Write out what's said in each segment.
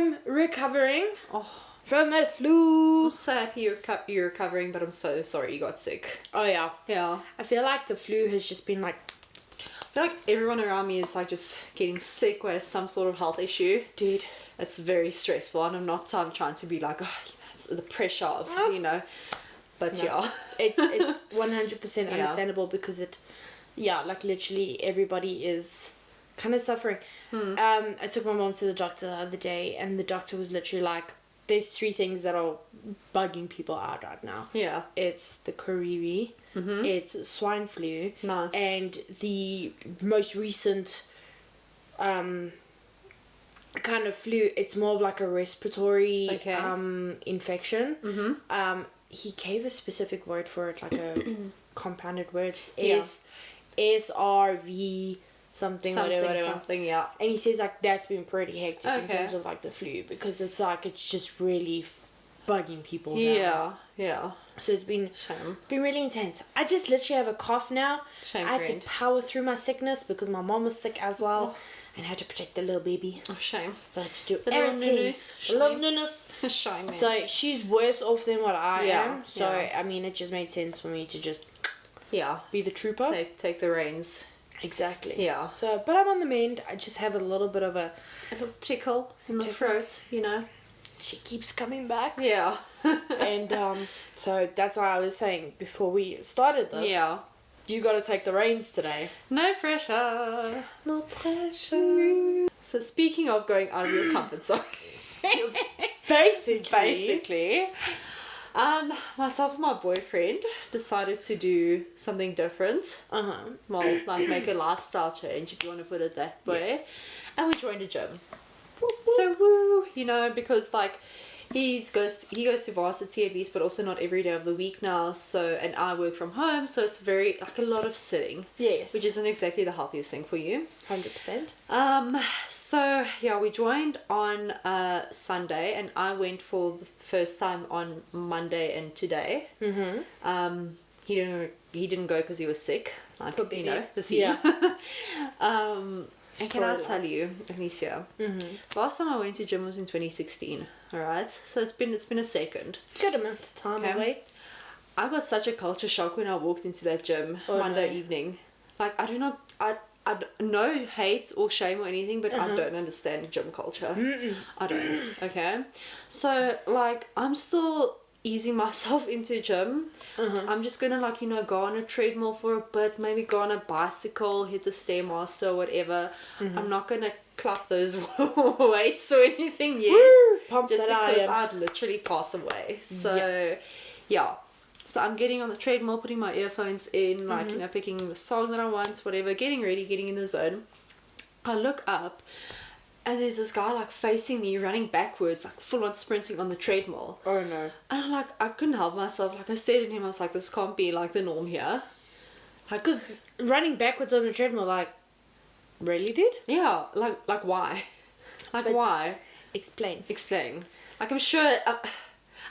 I'm recovering from my flu. I'm so happy you're recovering, but I'm so sorry you got sick. Oh yeah. Yeah. I feel like the flu has just been like... I feel like everyone around me is like just getting sick or has some sort of health issue. Dude. It's very stressful, and I'm trying to be like, it's the pressure of, but No. yeah. It's 100% understandable because like literally everybody is kind of suffering. I took my mom to the doctor the other day, and the doctor was literally like, there's 3 things that are bugging people out right now. Yeah. It's the Kariri, it's swine flu, Nice. and the most recent kind of flu. It's more of like a respiratory infection. He gave a specific word for it, like a compounded word. SRV something, whatever. Something, yeah. And he says like that's been pretty hectic in Okay. terms of like the flu, because it's like it's just really bugging people down. Yeah. So it's been Shame. really intense. I just literally have a cough now. Shame, I had friend. to power through my sickness because my mom was sick as well, and I had to protect the little baby. Oh, shame. So I had to do The little everything. nunus. The little nunus. Shame, man. So she's worse off than what I Yeah, am. So yeah. I mean, it just made sense for me to just yeah. be the trooper. Take the reins. Exactly. Yeah. So, but I'm on the mend. I just have a little bit of a little tickle in the throat, She keeps coming back. Yeah. And so that's why I was saying before we started this. Yeah. You got to take the reins today. No pressure. No pressure. So speaking of going out of your comfort zone. Basically. Myself and my boyfriend decided to do something different. Well, like make a lifestyle change, if you want to put it that way. Yes. And we joined a gym. So woo, because like he goes to varsity at least, but also not every day of the week now. So, and I work from home, so it's very like a lot of sitting. Yes. Which isn't exactly the healthiest thing for you. 100%. So yeah, we joined on Sunday, and I went for the first time on Monday and today. He didn't go because he was sick. Like, the theme. Yeah. And can I tell you, Alicia, last time I went to gym was in 2016. All right, so it's been a second. It's a good amount of time away. I got such a culture shock when I walked into that gym Monday evening. Like I no hate or shame or anything, but I don't understand gym culture. I don't. Okay, so like I'm still easing myself into gym. I'm just gonna go on a treadmill for a bit, maybe go on a bicycle, hit the stairmaster or whatever. I'm not gonna clap those weights or anything yet. Pump just that because iron. I'd literally pass away. So yeah. So I'm getting on the treadmill, putting my earphones in, picking the song that I want, whatever, getting ready, getting in the zone. I look up, and there's this guy like facing me, running backwards, like full on sprinting on the treadmill. Oh no. And I couldn't help myself. Like I stared at him, I was like, this can't be like the norm here. Like, because running backwards on the treadmill, like, really, dude? Yeah, like why? Like But- why? Explain. Like I'm sure.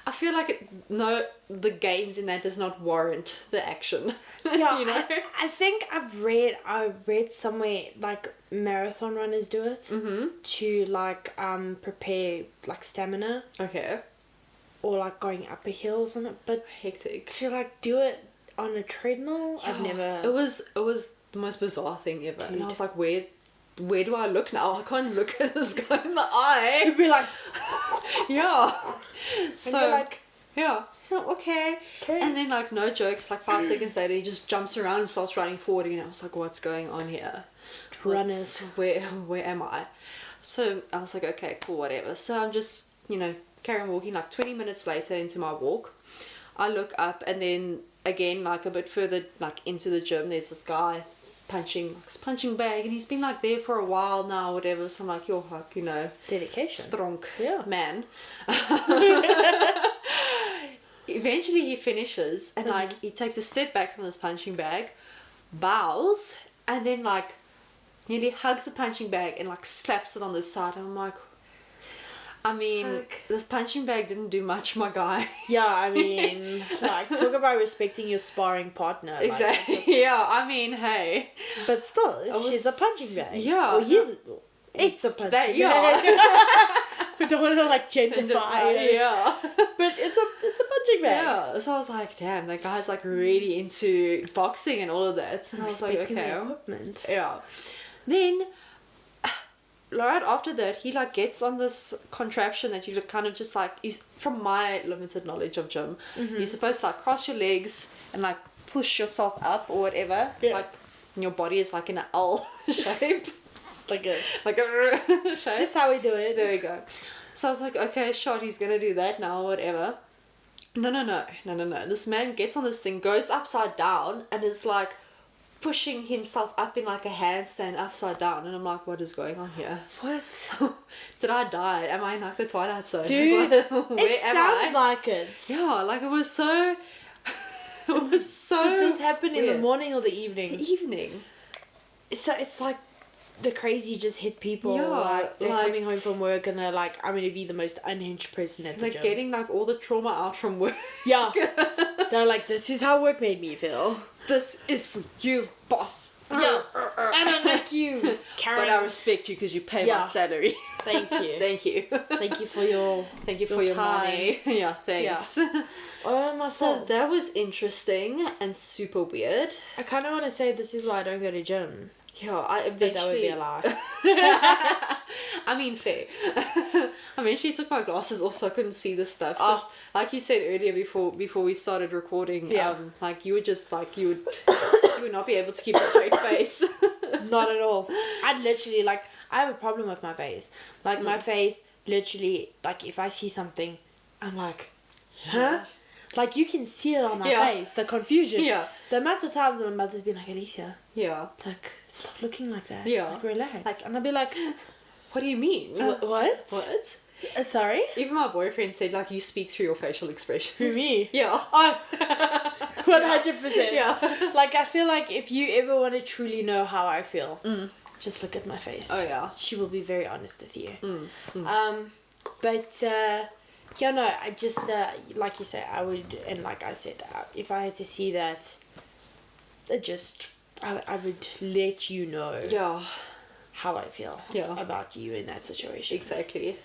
I feel like the gains in that does not warrant the action. Yeah, I think I read somewhere like marathon runners do it to like prepare like stamina Okay. or like going up a hill or something. But Hectic. to like do it on a treadmill, I've never. It was the most bizarre thing ever, and I was like, where do I look now? I can't look at this guy in the eye. You'd be like, yeah. So and you're like, yeah. Okay. And then like no jokes, like 5 seconds later he just jumps around and starts running forward again. I was like, what's going on here? runners. Where am I? So I was like, okay, cool, whatever. So I'm just, carry on walking. Like 20 minutes later into my walk, I look up, and then again, like a bit further like into the gym, there's this guy punching bag, and he's been like there for a while now, whatever. So I'm like, you're like, Dedication. strong Yeah. man. Eventually he finishes, and like he takes a step back from this punching bag, bows, and then like nearly hugs the punching bag and like slaps it on the side. And I'm like, I mean, this punching bag didn't do much, my guy. Yeah, I mean, like, talk about respecting your sparring partner. like, Exactly. just- Yeah, I mean, hey. But still, she's a punching bag. Yeah. Well, it's a punching bag. Yeah. We don't want to like gentrify it. Yeah. But it's a punching bag. Yeah. So I was like, damn, that guy's like really into boxing and all of that. And I was like, Respecting okay. the equipment. Yeah. Then right after that, he like gets on this contraption that you kind of just like, is from my limited knowledge of gym, you're supposed to like cross your legs and like push yourself up or whatever. Yeah. Like your body is like in an L shape. Like a shape. Just how we do it. There we go. So I was like, okay, shot, he's gonna do that now, whatever. No. This man gets on this thing, goes upside down, and is like pushing himself up in like a handstand upside down. And I'm like, what is going on here? What? Did I die? Am I in like the Twilight Zone? Dude, Where it am sounds I? like it. Yeah, like it was so... It was so... Did this happen in the weird. morning or the evening? The evening. So it's like the crazy just hit people. Yeah, like they're like- coming home from work and they're like, I'm gonna be the most unhinged person at the Like gym. getting like all the trauma out from work. Yeah. They're like, this is how work made me feel. This is for you, boss. Yeah. I don't like you, Karen. But I respect you because you pay Yeah. my salary. Thank you. Thank you. Thank you for your Thank you for your time. money. Yeah, thanks. Oh my So god. that was interesting and super weird. I kind of want to say this is why I don't go to gym. Yeah, I But eventually... that would be a lie. I mean, fair. I eventually took my glasses off so I couldn't see this stuff. 'Cause like you said earlier before we started recording, Yeah. like you would just like, you would not be able to keep a straight face. Not at all. I'd literally, like, I have a problem with my face. Like, my face, literally, like, if I see something, I'm like, huh? Yeah. Like, you can see it on my Yeah. face, the confusion. Yeah. The amount of times my mother's been like, Alicia, Yeah. like, stop looking like that. Yeah. Like, relax. Like- and I'll be like, What do you mean? what? What? Sorry? Even my boyfriend said like you speak through your facial expressions. Who, me? Yeah. Oh, 100%. Yeah. Like, I feel like if you ever want to truly know how I feel, just look at my face. Oh yeah. She will be very honest with you. Mm. But yeah, no, I just like you say, I would, and like I said, if I had to see that, I would let you know Yeah. how I feel Yeah. about you in that situation. Exactly.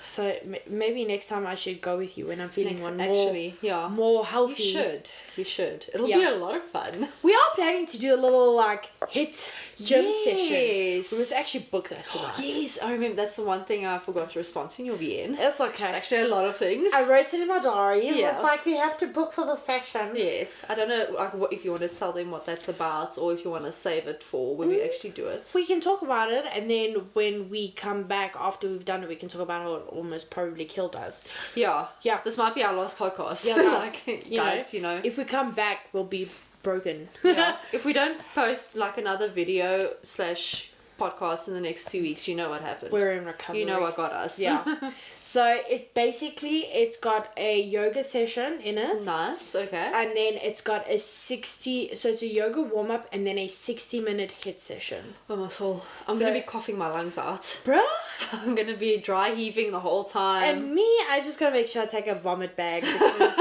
So maybe next time I should go with you when I'm feeling Actually, yeah. more You healthy. should. You should. It'll Yeah. be a lot of fun. We are planning to do a little like hit gym session. Yes. We must actually book that tonight. Yes, I remember that's the one thing I forgot to respond to. You'll be in. It's okay. It's actually a lot of things. I wrote it in my diary. It Yes. was like we have to book for the session. Yes. I don't know like what if you want to tell them what that's about or if you want to save it for when we actually do it. We can talk about it, and then when we come back after we've done it, we can talk about how it almost probably killed us. Yeah. Yeah. This might be our last podcast. Yeah, guys. like, You guys, you know. If we come back, we'll be broken. Yeah. If we don't post like another video / podcast in the next 2 weeks, you know what happened. We're in recovery. You know what got us. Yeah. So it's got a yoga session in it. Nice. Okay. And then it's got a 60, so it's a yoga warm up and then a 60-minute hit session. Oh my soul. I'm So- gonna be coughing my lungs out. Bruh. I'm gonna be dry heaving the whole time. And me, I just gotta make sure I take a vomit bag because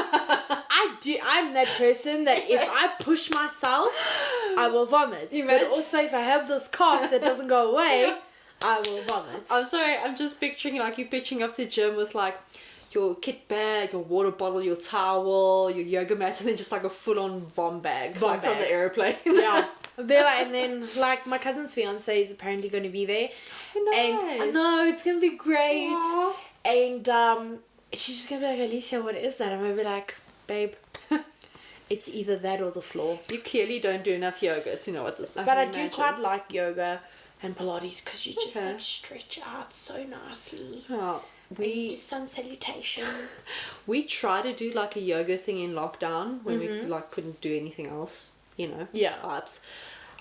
I'm that person that if I push myself, I will vomit. Imagine- But also if I have this cough that doesn't go away, I will vomit. I'm sorry, I'm just picturing like you pitching up to gym with like your kit bag, your water bottle, your towel, your yoga mat, and then just like a full-on vom bag, Vom like from bag. the airplane. Yeah. And then like my cousin's fiance is apparently going to be there. And I Nice. know it's gonna be great. Aw. And she's just gonna be like, Alicia, what is that? I'm gonna be like, babe, it's either that or the floor. You clearly don't do enough yoga to know what this is. But I do quite like yoga and Pilates because you just Okay. like stretch out so nicely. Oh, And you do we sun salutation. we try to do like a yoga thing in lockdown when we like couldn't do anything else, you know. Yeah. Vibes.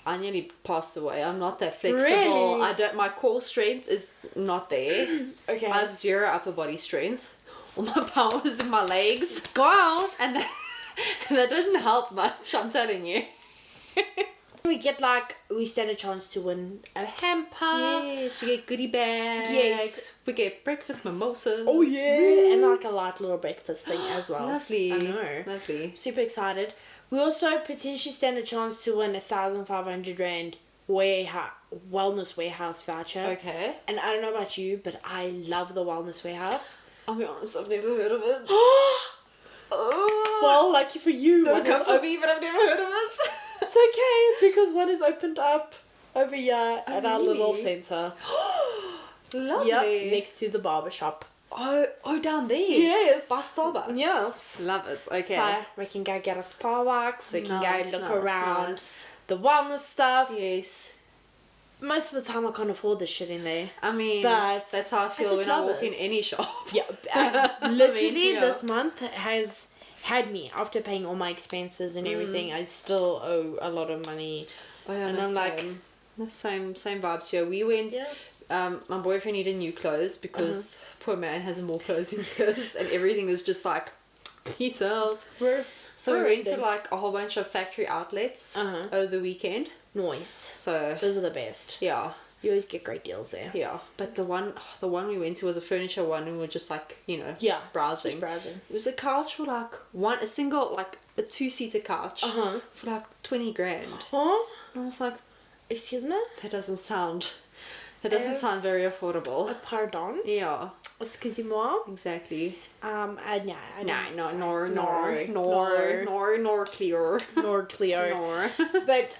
I nearly passed away. I'm not that flexible. Really? I don't. My core strength is not there. Okay. I have 0 upper body strength. All my power is in my legs, gone. and that didn't help much. I'm telling you. We stand a chance to win a hamper. Yes, we get goodie bags. Yes. We get breakfast mimosas. Oh yeah. And like a light little breakfast thing as well. Lovely. I know. Lovely. Super excited. We also potentially stand a chance to win 1,500 Rand wellness warehouse voucher. Okay. And I don't know about you, but I love the wellness warehouse. I'll be honest, I've never heard of it. Oh. Well, lucky for you. Don't come for me, but I've never heard of it. It's okay, because one is opened up over here at our little centre. Lovely. Yep, next to the barber shop. Oh, down there. Yes. By Starbucks. Yes. Love it. Okay. So we can go get a Starbucks. We can go look around nice. the wellness stuff. Yes. Most of the time I can't afford this shit in there. I mean, but that's how I feel when I walk in any shop. Yeah, literally this month has had me, after paying all my expenses and everything, I still owe a lot of money. Oh yeah, and I'm like, the same vibes here. We went. My boyfriend needed new clothes because poor man has more clothes than his, and everything was just like, peace out. So we went to like a whole bunch of factory outlets over the weekend. Nice. So those are the best. Yeah. You always get great deals there. Yeah. But the one we went to was a furniture one, and we were just like, browsing. Just browsing. It was a couch for like a single, like a 2-seater couch for like 20 grand. Huh? And I was like, excuse me? That doesn't sound very affordable. Pardon? Yeah. Excusez-moi? Nor clear. But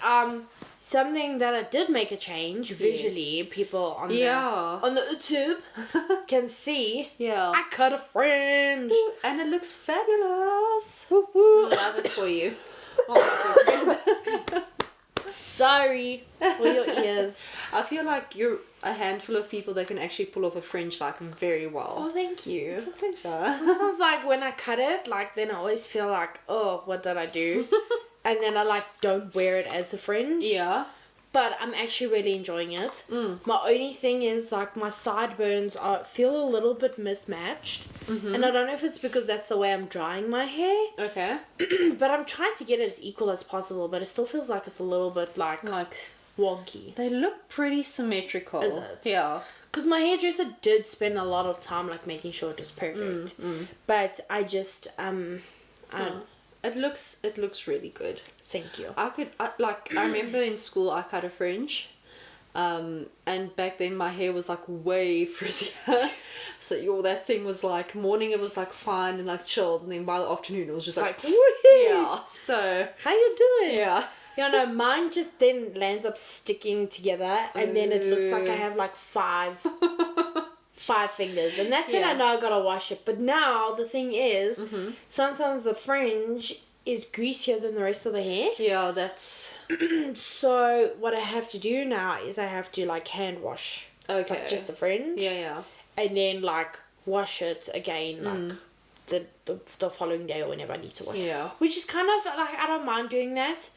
something that I did make a change visually, people on the YouTube can see. Yeah. I cut a fringe. And it looks fabulous. Woo woo. Love it for you. Oh, my friend. Sorry for your ears. I feel like you're a handful of people that can actually pull off a fringe like very well. Oh, thank you. It's a pleasure. Sometimes like when I cut it, like then I always feel like, oh, what did I do? And then I like don't wear it as a fringe. Yeah. But I'm actually really enjoying it. My only thing is like my sideburns feel a little bit mismatched. And I don't know if it's because that's the way I'm drying my hair. Okay. But I'm trying to get it as equal as possible, but it still feels like it's a little bit like wonky. They look pretty symmetrical. Is it? Yeah. Because my hairdresser did spend a lot of time like making sure it was perfect. But I just It looks really good. Thank you. I remember in school I cut a fringe. And back then my hair was like way frizzier. So that thing was like, morning it was like fine and like chilled, and then by the afternoon it was just like yeah. So how you doing? Yeah. No, mine just then lands up sticking together, and then it looks like I have like five fingers, and that's it. I know I gotta wash it. But now the thing is, sometimes the fringe is greasier than the rest of the hair. Yeah, that's... So what I have to do now is I have to like hand wash like just the fringe. Yeah. And then like wash it again like the following day or whenever I need to wash it. Yeah. Which is kind of like, I don't mind doing that.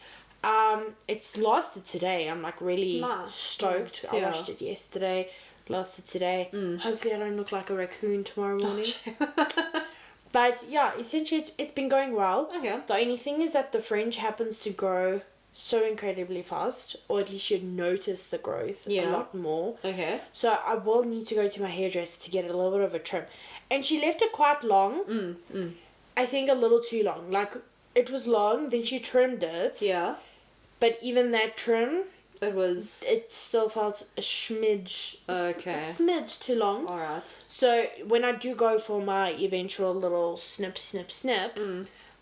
It's lasted today. I'm like really stoked. I washed it yesterday. Lasted today. Hopefully I don't look like a raccoon tomorrow morning. But yeah, essentially it's been going well. Okay. The only thing is that the fringe happens to grow so incredibly fast, or at least you'd notice the growth a lot more. Okay. So I will need to go to my hairdresser to get a little bit of a trim. And she left it quite long. I think a little too long. Like, it was long, then she trimmed it. Yeah. But even that trim... It still felt a smidge... Okay. A smidge too long. Alright. So when I do go for my eventual little snip,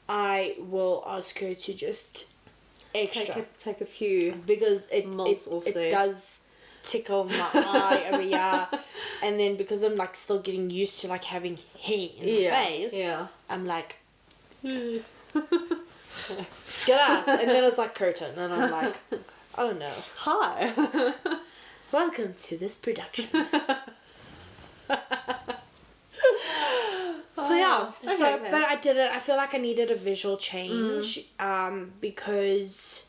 I will ask her to just extra. Take a few... Because it there. does tickle my eye over here. And then because I'm like still getting used to like having hair in my face, I'm like... Get out. And then it's like curtain. And I'm like... Oh no. Hi. Welcome to this production. But I did it. I feel like I needed a visual change because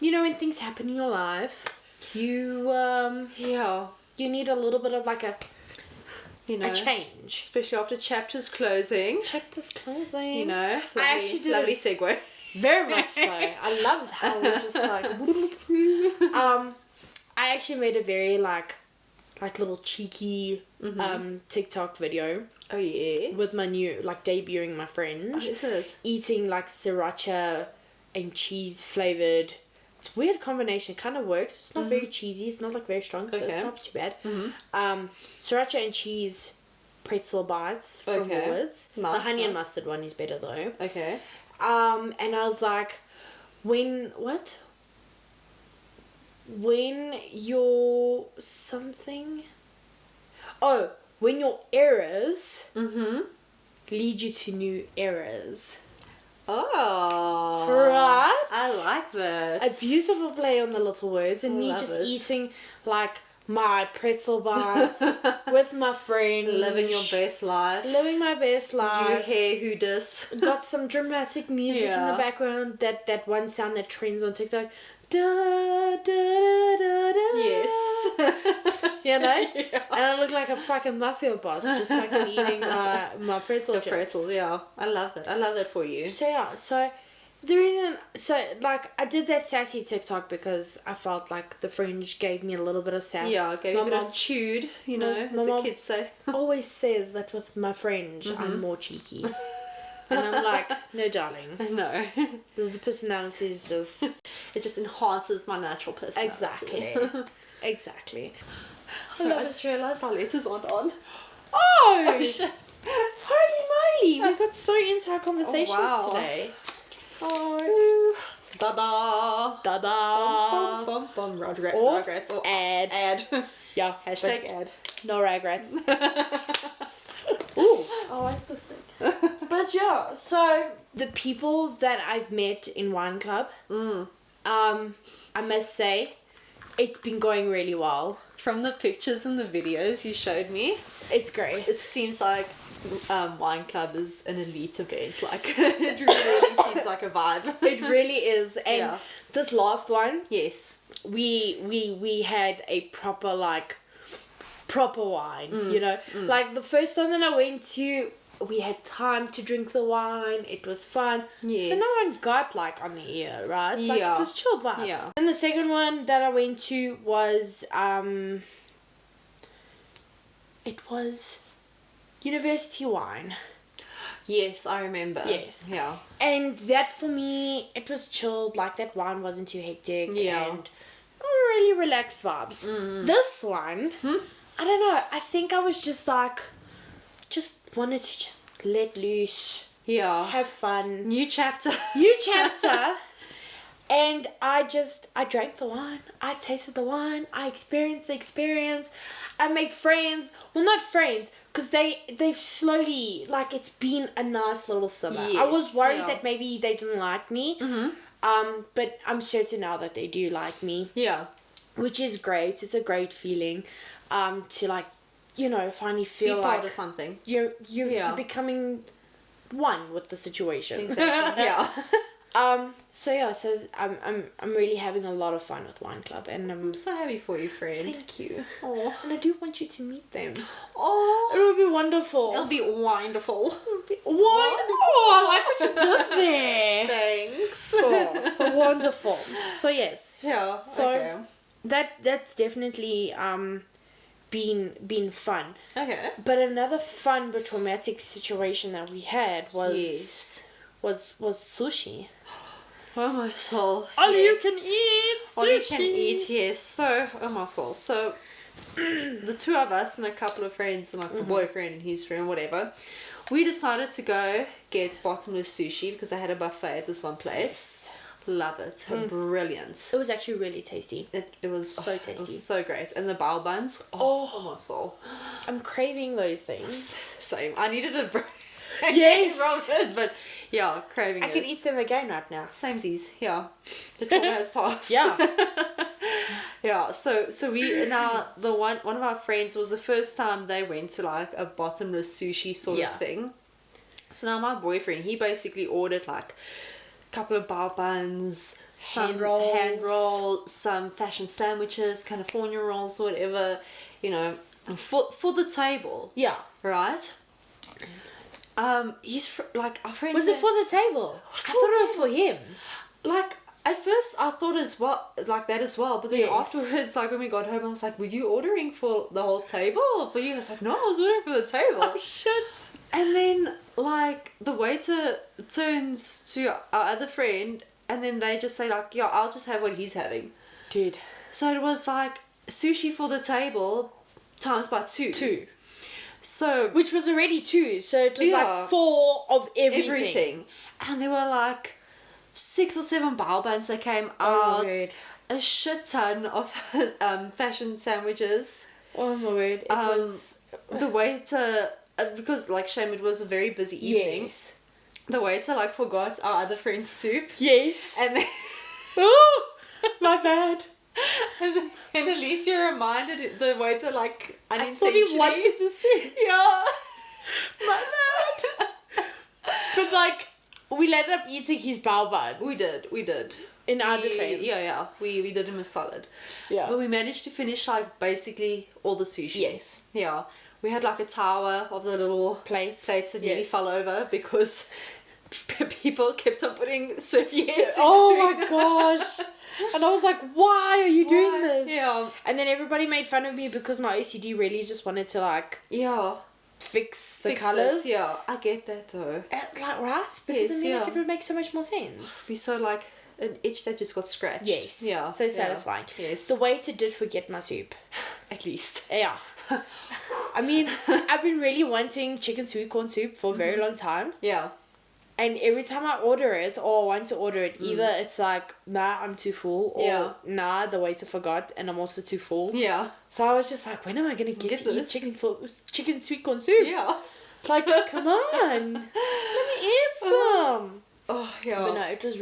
when things happen in your life, you need a little bit of like a change, especially after chapters closing. Lovely segue. Very much so. I loved how we just like... I actually made a very like little cheeky TikTok video. Oh yeah. With my new debuting my fringe. Oh, this is. Eating like sriracha and cheese flavored it's a weird combination. It kind of works. It's not very cheesy. It's not like very strong, so it's not too bad. Sriracha and cheese pretzel bites from Woolworths. Nice, the honey and mustard one is better though. Okay. And I was like, when your something... Oh, when your errors lead you to new errors. Oh. Right? I like that. A beautiful play on the little words. And me just eating, like, my pretzel bites with my friend. Living your best life. Living my best life. You hair who dis. Got some dramatic music in the background. That one sound that trends on TikTok. Da, da, da, da, da. Yes. You know? Yeah. And I look like a fucking mafia boss just fucking eating my pretzel chips. Pretzels, yeah. I love that. I love that for you. So yeah, so the reason, like, I did that sassy TikTok because I felt like the fringe gave me a little bit of sass. Yeah, gave me a bit of chewed, you know, as the kids say. Always says that with my fringe, I'm more cheeky. And I'm like, no, darling. No. The personality is just... It just enhances my natural personality. Exactly. So I just realised our letters aren't on. Oh! Shit. Holy moly! We got so into our conversations today. Oh. Da-da. Da-da. Bum, bum, bum. Regrets. Or ad. Yeah. Hashtag ad. No regrets. Ooh. I like this thing. But yeah, so the people that I've met in wine club, I must say, it's been going really well. From the pictures and the videos you showed me, it's great. It seems like wine club is an elite event. Like, it really seems like a vibe. It really is. And this last one, yes, we had a proper wine, you know. Like the first one that I went to, we had time to drink the wine. It was fun. Yes. So no one got like on the ear, right? Like, it was chilled vibes. Yeah. And the second one that I went to was it was university wine. Yes, I remember. Yes. Yeah. And that for me, it was chilled. Like that wine wasn't too hectic. Yeah. And really relaxed vibes. This one, I don't know. I think I was just like, just wanted to just let loose. Yeah. Have fun. New chapter. And I drank the wine. I tasted the wine. I experienced the experience. I made friends. Well, not friends, because they've slowly, like, it's been a nice little summer. Yes, I was worried that maybe they didn't like me. But I'm certain now that they do like me. Yeah. Which is great. It's a great feeling. To, like, you know, finally feel part like of something. You're becoming one with the situation. Exactly. Yeah. So I'm really having a lot of fun with Wine Club, and I'm so happy for you, friend. Thank you. Oh, and I do want you to meet them. Oh, it would be wonderful. It'll be wonderful. Wonderful. I like what you did there. Thanks. Oh, so wonderful. So yes. Yeah. So okay. that's definitely been fun. Okay. But another fun but traumatic situation that we had was sushi. Oh my soul. All you can eat sushi. All you can eat, yes. So, oh my soul. So, the two of us and a couple of friends, and like the boyfriend and his friend, whatever, we decided to go get bottomless sushi because they had a buffet at this one place. Love it. Brilliant. It was actually really tasty. It was so tasty. It was so great. And the bao buns. Oh my soul. I'm craving those things. Same. I needed a break. Yes. From it, but yeah, craving it. I can eat them again right now. Samesies, yeah. The trauma has passed. Yeah. Yeah, so we now one of our friends, was the first time they went to like a bottomless sushi sort of thing. So now my boyfriend, he basically ordered like a couple of bao buns, some hand rolls, some fashion sandwiches, California rolls, whatever, you know, for the table. Yeah. Right? He's like our friend. Was it for the table? I thought it was for him. Like at first, I thought as well, like that as well. But then afterwards, like when we got home, I was like, "Were you ordering for the whole table or for you?" I was like, "No, I was ordering for the table." Oh shit! And then like the waiter turns to our other friend and then they just say like, yeah, I'll just have what he's having. Dude. So it was like sushi for the table times by 2. 2. So which was already 2, so it was like 4 of everything. And there were like 6 or 7 bao buns that came out. A shit ton of fashion sandwiches. Oh my word. It was the waiter, because like shame, it was a very busy evening. Yes. The waiter like forgot our other friend's soup. Yes. And then oh, my bad. And then Alicia reminded the waiter like unintentionally. I thought he wanted the soup. Yeah. My bad. But like, we ended up eating his bao bun. We did. In our defense. Yeah. We did him a solid. Yeah. But we managed to finish like basically all the sushi. Yes. Yeah. We had like a tower of the little plates that nearly fell over because people kept on putting serviettes. Oh my gosh. And I was like, why are you doing this? Yeah. And then everybody made fun of me because my OCD really just wanted to like fix the colours. Yeah, I get that though. Like, right? Because it would make so much more sense. Be so like an itch that just got scratched. Yes. Yeah. So satisfying. Yes. The waiter did forget my soup. At least. Yeah. I mean, I've been really wanting chicken sweet corn soup for a very long time. Yeah. And every time I order it or want to order it, either it's like, nah, I'm too full, or nah, the waiter forgot and I'm also too full. Yeah. So I was just like, when am I going to get to eat chicken sweet corn soup? Yeah. Like, come on. Let me eat some. Oh, yeah. But no, it was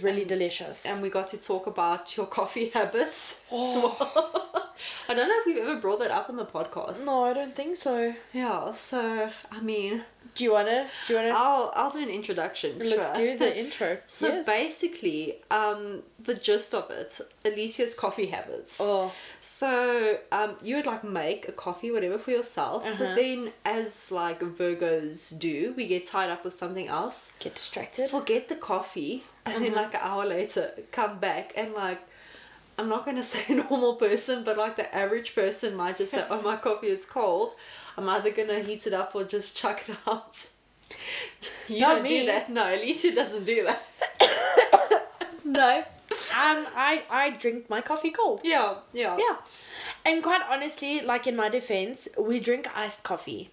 really delicious. And we got to talk about your coffee habits as Oh. well. I don't know if we've ever brought that up on the podcast. No, I don't think so. Yeah, so, I mean... Do you wanna? I'll do an introduction. Let's do the intro. So basically, the gist of it, Alicia's coffee habits. Oh. So, you would like make a coffee, whatever, for yourself, but then as like Virgos do, we get tied up with something else. Get distracted. Forget the coffee, and then like an hour later, come back and like, I'm not going to say a normal person, but like the average person might just say, oh, my coffee is cold. I'm either going to heat it up or just chuck it out. You don't do that. No, Alicia doesn't do that. No. I drink my coffee cold. Yeah. And quite honestly, like in my defense, we drink iced coffee.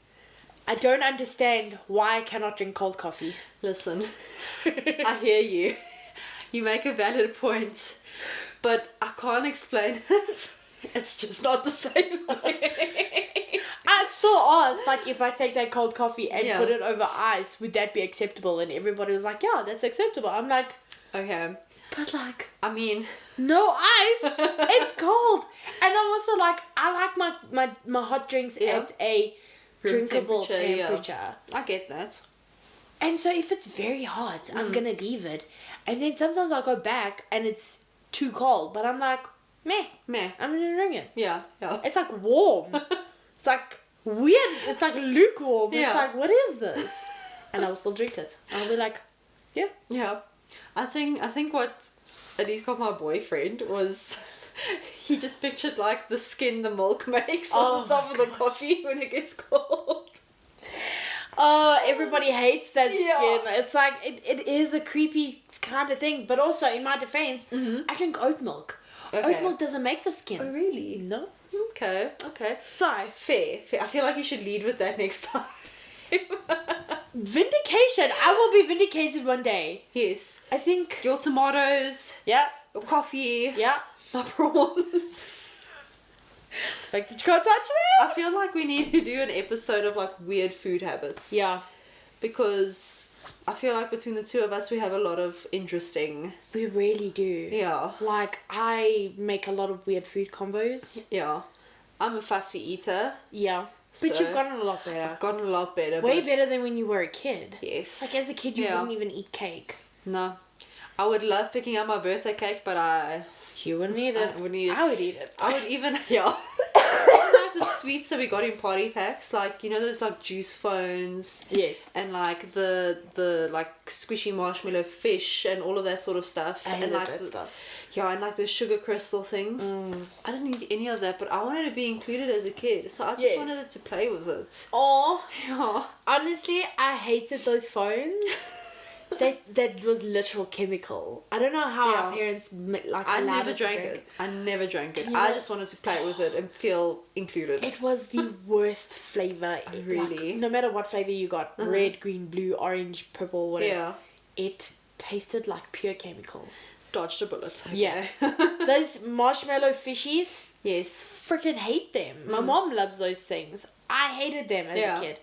I don't understand why I cannot drink cold coffee. Listen, I hear you. You make a valid point. But I can't explain it. It's just not the same. I still asked, like, if I take that cold coffee and put it over ice, would that be acceptable? And everybody was like, yeah, that's acceptable. I'm like, okay. But like, I mean, no ice. It's cold. And I'm also like, I like my hot drinks at a drinkable temperature. Yeah. I get that. And so if it's very hot, I'm going to leave it. And then sometimes I'll go back and it's too cold, but I'm like, meh, I'm gonna drink it. Yeah. It's like warm. It's like weird. It's like lukewarm. It's like, what is this? And I will still drink it. I'll be like, yeah. I think what at least got my boyfriend was he just pictured like the skin the milk makes on top of the coffee when it gets cold. Oh, everybody hates that skin. It's like, it is a creepy kind of thing. But also, in my defense, I drink oat milk. Okay. Oat milk doesn't make the skin. Oh, really? No. Okay. So. Fair. I feel like you should lead with that next time. Vindication. I will be vindicated one day. Yes. I think. Your tomatoes. Yeah. Your coffee. Yeah. My prawns. Like, you can't touch them? I feel like we need to do an episode of like weird food habits. Yeah. Because I feel like between the two of us we have a lot of interesting... We really do. Yeah. Like, I make a lot of weird food combos. Yeah. I'm a fussy eater. Yeah. But you've gotten a lot better. I've gotten a lot better. Way better than when you were a kid. Yes. Like, as a kid you wouldn't even eat cake. No. I would love picking up my birthday cake, but You wouldn't eat it. I wouldn't eat it. I would eat it. I would even... Yeah. Like the sweets that we got in party packs, like, you know, those like juice phones. Yes. And like the like squishy marshmallow fish and all of that sort of stuff. I hated like that stuff. Yeah, and like those sugar crystal things. I didn't eat any of that, but I wanted to be included as a kid, so I just wanted to play with it. Oh. Yeah. Honestly, I hated those phones. that was literal chemical. I don't know how our parents I never drank it. I never drank it. I just wanted to play with it and feel included. It was the worst flavor. Really? No matter what flavor you got, red, green, blue, orange, purple, whatever. Yeah. It tasted like pure chemicals. Dodged a bullet. Okay. Yeah. Those marshmallow fishies. Yes. Freaking hate them. My mom loves those things. I hated them as a kid.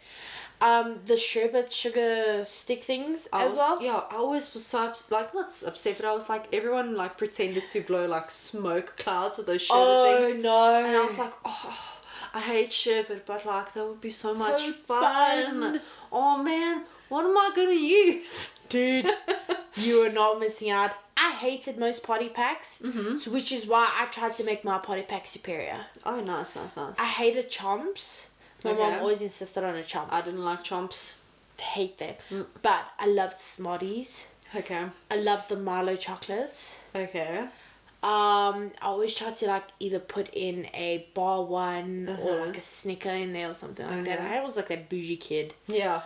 The sherbet sugar stick things as well. Yeah, I always was so not upset, but I was like, everyone like pretended to blow like smoke clouds with those sherbet things. Oh no! And I was like, I hate sherbet, but like that would be so much fun. Oh man, what am I gonna use? Dude, you are not missing out. I hated most party packs, so which is why I tried to make my party pack superior. Oh, nice. I hated chomps. My mom always insisted on a chomp. I didn't like chomps. Hate them. But I loved Smarties. Okay. I loved the Milo chocolates. Okay. I always tried to like either put in a bar one or like a Snicker in there or something like that. I was like that bougie kid. Yeah.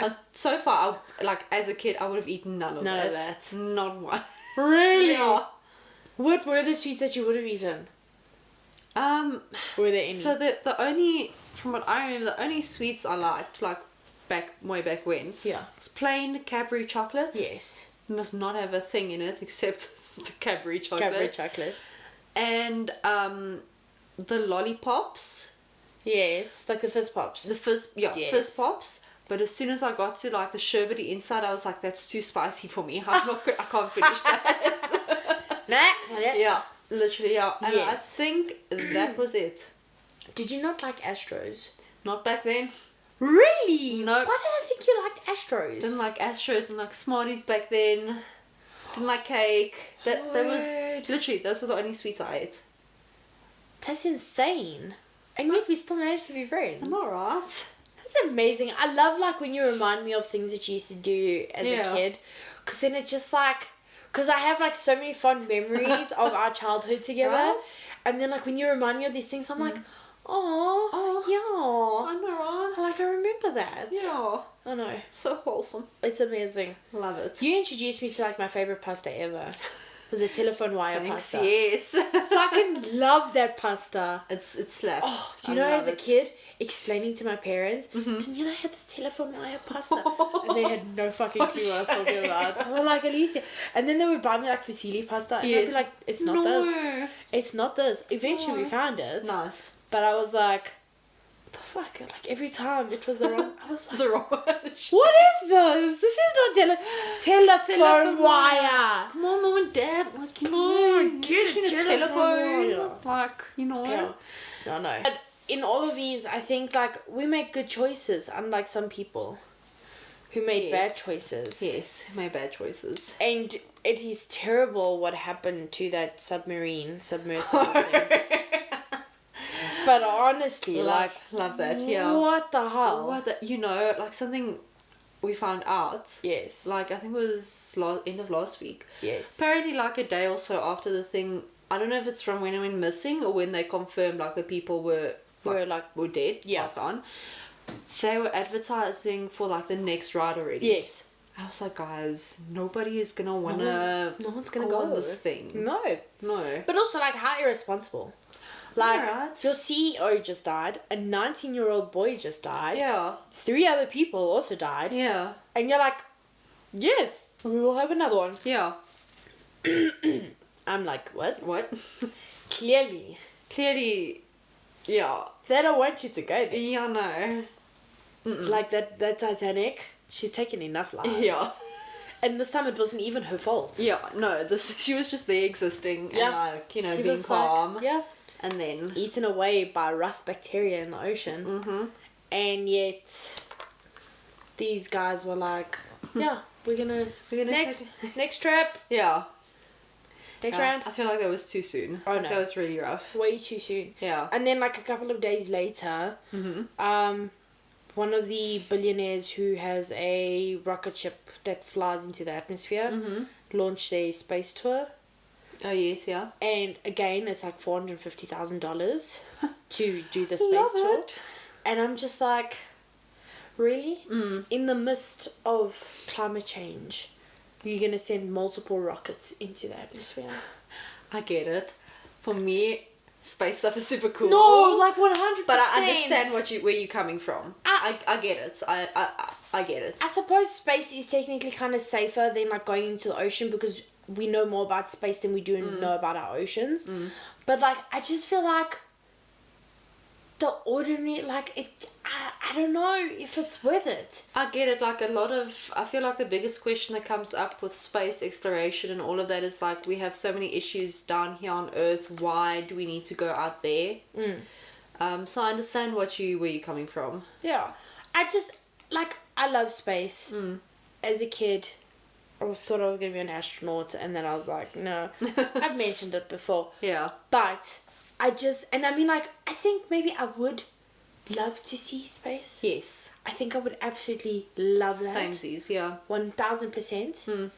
And so far, like as a kid, I would have eaten none of that. Not one. Really? Yeah. What were the sweets that you would have eaten? Were there any? So the only, from what I remember, the only sweets I liked, like way back when, was plain Cadbury chocolate. Yes. It must not have a thing in it except the Cadbury chocolate. And the lollipops. Yes, like the fizz pops. Fizz pops. But as soon as I got to like the sherbety inside, I was like, that's too spicy for me. I can't finish that. Yeah. Literally, yeah. And I think that was it. Did you not like Astros? Not back then. Really? No. Why did I think you liked Astros? Didn't like Astros, didn't like Smarties back then. Didn't like cake. That was literally, those were the only sweets I ate. That's insane. And yet we still managed to be friends. I'm alright. That's amazing. I love like when you remind me of things that you used to do as a kid. Because then it's just like... Because I have like so many fond memories of our childhood together. Right? And then like when you remind me of these things, I'm like, oh, yeah. I know, right? I remember that. Yeah. I know. So wholesome. It's amazing. Love it. You introduced me to like my favourite pasta ever. It was a telephone wire pasta. Yes. Fucking love that pasta. It slaps. Oh, you know, as a kid, explaining to my parents, didn't you know I had this telephone wire pasta? And they had no fucking clue what I was talking about. I was like, Alicia. And then they would buy me like fusilli pasta. And I'd be like, it's not this. It's not this. Eventually we found it. Nice. But I was like, the fuck? Like every time it was the wrong. I was like, the wrong one. What is this? This is not telephone wire. Come on, mom and dad. Like, come on, get a telephone. Yeah. Like, you know. Yeah. No. But in all of these, I think like we make good choices, unlike some people who made bad choices. Yes, who made bad choices. And it is terrible what happened to that submersible thing. But honestly, love that. Yeah. What the hell? Like something we found out. Yes. Like I think it was end of last week. Yes. Apparently, like a day or so after the thing, I don't know if it's from when it went missing or when they confirmed like the people were dead. Yeah. Passed on. They were advertising for like the next ride already. Yes. I was like, guys, nobody is gonna wanna. No one's gonna go on this thing. No. But also, like, how irresponsible. Like, your CEO just died. A 19-year-old boy just died. Yeah. 3 other people also died. Yeah. And you're like, yes, we will have another one. Yeah. I'm like, what? What? Clearly. Yeah. They don't want you to go there. Yeah, no. Like that Titanic, she's taken enough lives. Yeah. And this time it wasn't even her fault. Yeah, no, she was just there existing and like, she being calm. Like, yeah. And then eaten away by rust bacteria in the ocean. Mm-hmm. And yet these guys were like, yeah, we're gonna next trip. Yeah. Next round. I feel like that was too soon. Oh no. That was really rough. Way too soon. Yeah. And then like a couple of days later, one of the billionaires who has a rocket ship that flies into the atmosphere launched a space tour. Oh yes, yeah. And again, it's like $450,000 to do the space tour. And I'm just like, Really? In the midst of climate change, you're going to send multiple rockets into the atmosphere. I get it. For me, space stuff is super cool. No, like 100%. But I understand where you're coming from. I get it. I get it. I suppose space is technically kind of safer than like going into the ocean because we know more about space than we do know about our oceans. But like, I just feel like the ordinary, like it, I don't know if it's worth it. I get it. Like I feel like the biggest question that comes up with space exploration and all of that is like, we have so many issues down here on Earth. Why do we need to go out there? So I understand where you're coming from. Yeah. I just, like, I love space. As a kid, I thought I was going to be an astronaut, and then I was like, no. I've mentioned it before. Yeah. But I just, and I mean, like, I think maybe I would love to see space. Yes. I think I would absolutely love that. Samesies, yeah. 1000%.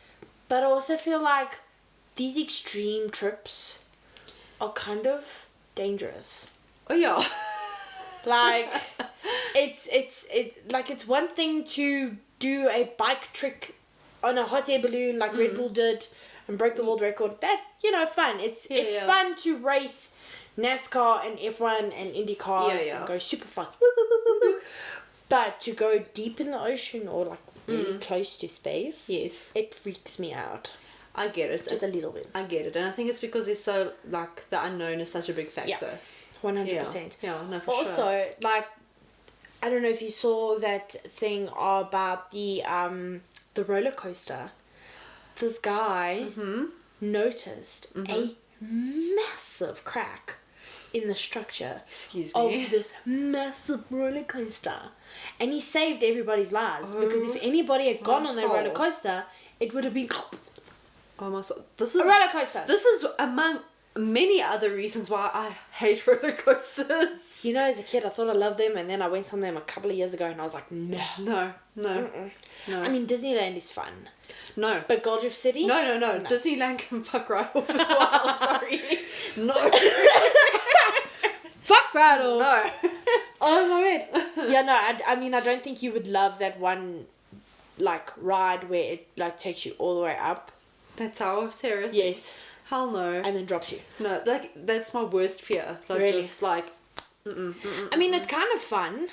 But I also feel like these extreme trips are kind of dangerous. Oh, yeah. Like, it's one thing to do a bike trick on a hot air balloon like Red Bull did and break the world record. That, fun. It's fun to race NASCAR and F1 and IndyCars and go super fast. But to go deep in the ocean or like really close to space, yes, it freaks me out. I get it. Just a little bit. I get it. And I think it's because it's so, like, the unknown is such a big factor. Yeah, 100%. Yeah, no, for also, sure. Also, like, I don't know if you saw that thing about the roller coaster. This guy noticed a massive crack in the structure of this massive roller coaster, and he saved everybody's lives because if anybody had gone on that roller coaster, it would have been this is a roller coaster. This is among many other reasons why I hate roller coasters. As a kid I thought I loved them, and then I went on them a couple of years ago and I was like, no. I mean, Disneyland is fun. No. But Gold Drift City? No. Disneyland can fuck right off as well. Sorry. No. Fuck right off. No. Oh my word. Yeah, no, I mean, I don't think you would love that one, like, ride where it, like, takes you all the way up. That Tower of Terror? Yes. Hell no. And then drops you. No, that's my worst fear. Like, really? Just like... I mean, it's kind of fun.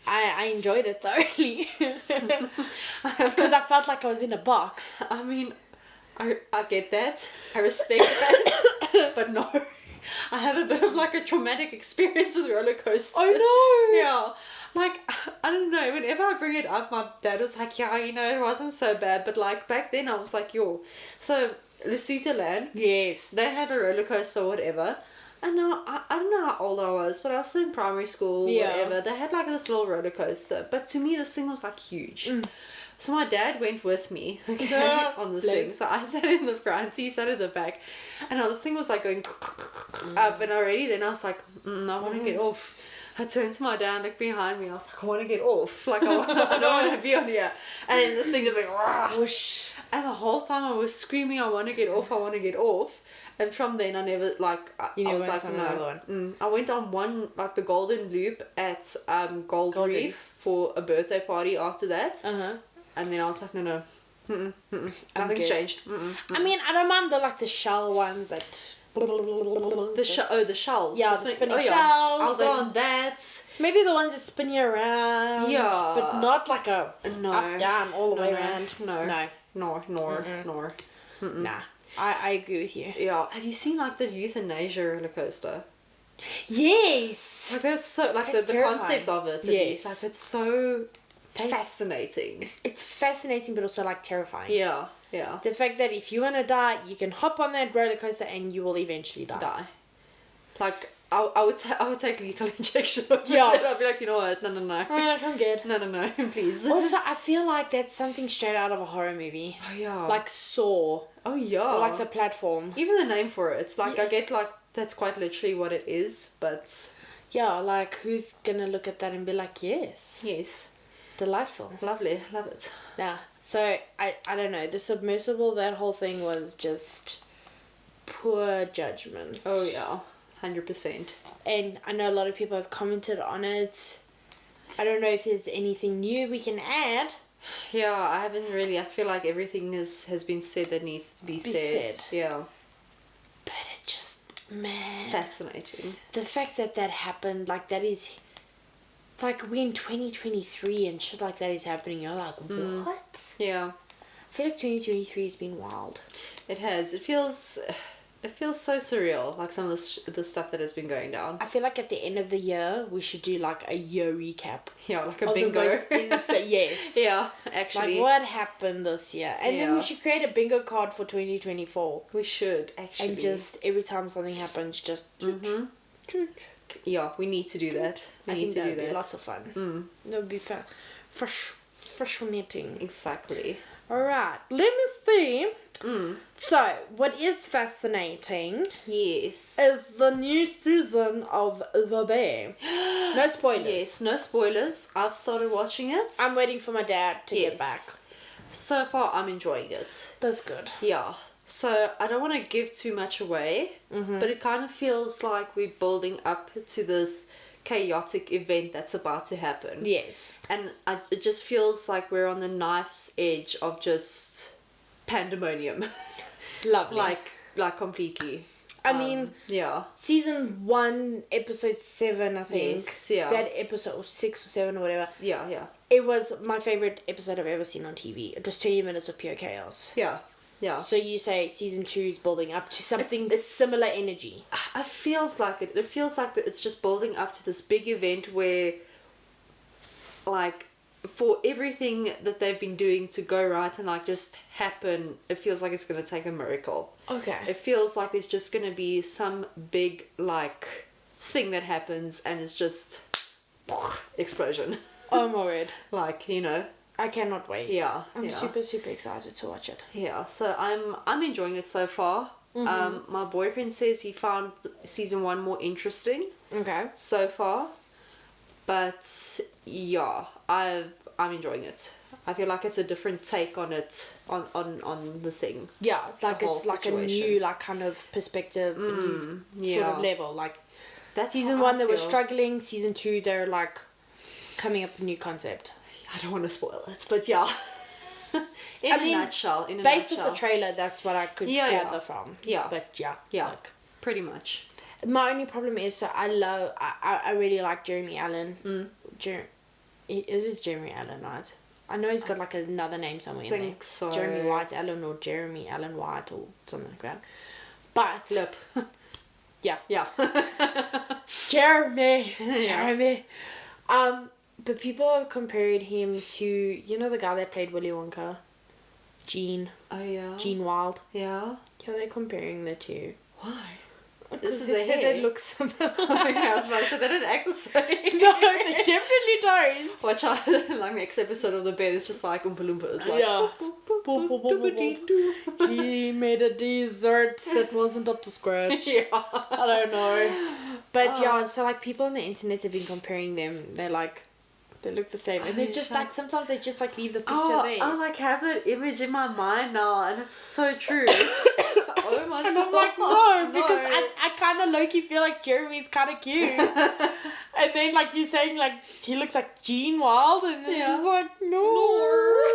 I enjoyed it thoroughly. Because I felt like I was in a box. I mean, I get that. I respect that. But no. I have a bit of like a traumatic experience with roller coasters. Oh no! Yeah. Like, I don't know. Whenever I bring it up, my dad was like, yeah, it wasn't so bad. But like, back then I was like, yo. So, Lucita Land. Yes. They had a roller coaster or whatever. And now, I don't know how old I was, but I was in primary school, whatever. They had like this little roller coaster. But to me, this thing was like huge. So my dad went with me on this thing. So I sat in the front, he sat in the back. And this thing was like going up. And already then I was like, I want to get off. I turned to my dad, looked behind me. I was like, I want to get off. Like, I don't want to be on here. And then this thing just went whoosh. And the whole time I was screaming, I want to get off, I want to get off. And from then I never, like, I was like, no. I went on one, like, the Golden Loop at Gold Reef for a birthday party after that. And then I was like, no. Nothing's changed. I mean, I don't mind the shell ones that... The shells. Yeah, the spinning shells. I'll go on that. Maybe the ones that spin you around. Yeah. But not like a up, down, all the way around. No. Nah. I agree with you. Yeah. Have you seen like the euthanasia roller coaster? Yes. Like it's so like the concept of it. Yes. Like it's so fascinating. It's fascinating, but also like terrifying. Yeah. The fact that if you want to die, you can hop on that roller coaster and you will eventually die. Like I would take lethal injection. Yeah. I'd be like, you know what? No. I'm good. No, please. Also, I feel like that's something straight out of a horror movie. Oh yeah. Like Saw. Oh yeah. Or like the platform. Even the name for it. It's like I get like that's quite literally what it is, but yeah, like who's gonna look at that and be like, yes. Delightful. Lovely. Love it. Yeah. So I don't know. The submersible, that whole thing was just poor judgment. Oh yeah. 100%. And I know a lot of people have commented on it. I don't know if there's anything new we can add. Yeah, I haven't really. I feel like everything has been said that needs to be said. Yeah. But it just, man. Fascinating. The fact that happened, like, that is... Like, we're in 2023 and shit like that is happening. You're like, what? Yeah. I feel like 2023 has been wild. It has. It feels so surreal, like some of the stuff that has been going down. I feel like at the end of the year, we should do like a year recap. Yeah, like a bingo. Yes. Yeah, actually. Like what happened this year. And then we should create a bingo card for 2024. We should, actually. And just every time something happens, just... Yeah, we need to do that. I think that would be lots of fun. That would be fun. Fascinating. Exactly. Alright, let me see. So, what is fascinating is the new season of The Bear. No spoilers. Yes, no spoilers. I've started watching it. I'm waiting for my dad to get back. So far, I'm enjoying it. That's good. Yeah. So, I don't want to give too much away, but it kind of feels like we're building up to this chaotic event that's about to happen. Yes. And it just feels like we're on the knife's edge of just pandemonium. Lovely. like completely. I mean, yeah. Season 1, episode 7, I think. Yes, yeah. That episode, or 6 or 7 or whatever. Yeah. It was my favorite episode I've ever seen on TV. It was 20 minutes of pure chaos. Yeah. Yeah. So you say season 2 is building up to something similar energy. It feels like it. It feels like that it's just building up to this big event where, like, for everything that they've been doing to go right and like just happen, it feels like it's gonna take a miracle. Okay. It feels like there's just gonna be some big like thing that happens and it's just explosion. Oh my word. Like, you know. I cannot wait. Yeah. I'm super excited to watch it. Yeah, so I'm enjoying it so far. My boyfriend says he found season 1 more interesting. Okay. So far. But yeah, I'm enjoying it. I feel like it's a different take on it on the thing. Yeah, it's like situation. a new like kind of perspective, sort of level. Like that's season 1 they were struggling, season 2 they're like coming up with a new concept. I don't want to spoil it, but yeah. In a nutshell. Based off the trailer, that's what I could gather from. Yeah. But yeah. Like, pretty much. My only problem is, so I really like Jeremy Allen. It is Jeremy Allen, right? I know he's got like another name somewhere in there. I think so. Jeremy White Allen or Jeremy Allen White or something like that. But... Lip. Yeah. Jeremy. But people are comparing him to, you know, the guy that played Willy Wonka? Gene. Oh, yeah. Gene Wilde. Yeah. Yeah, they're comparing the two. Why? Because they said they look similar. I was about to say, they don't act the same. No, they definitely don't. Watch out, like next episode of The Bear, it's just like Oompa Loompas. Like, yeah. He made a dessert that wasn't up to scratch. Yeah. I don't know. But yeah, so like people on the internet have been comparing them. They're like, they look the same. And they're just like, sometimes they just like leave the picture there. I like have that image in my mind now and it's so true. Oh my god. And I'm like, no, because I kind of low-key feel like Jeremy's kind of cute. And then like you're saying like, he looks like Gene Wilde and it's just like, no.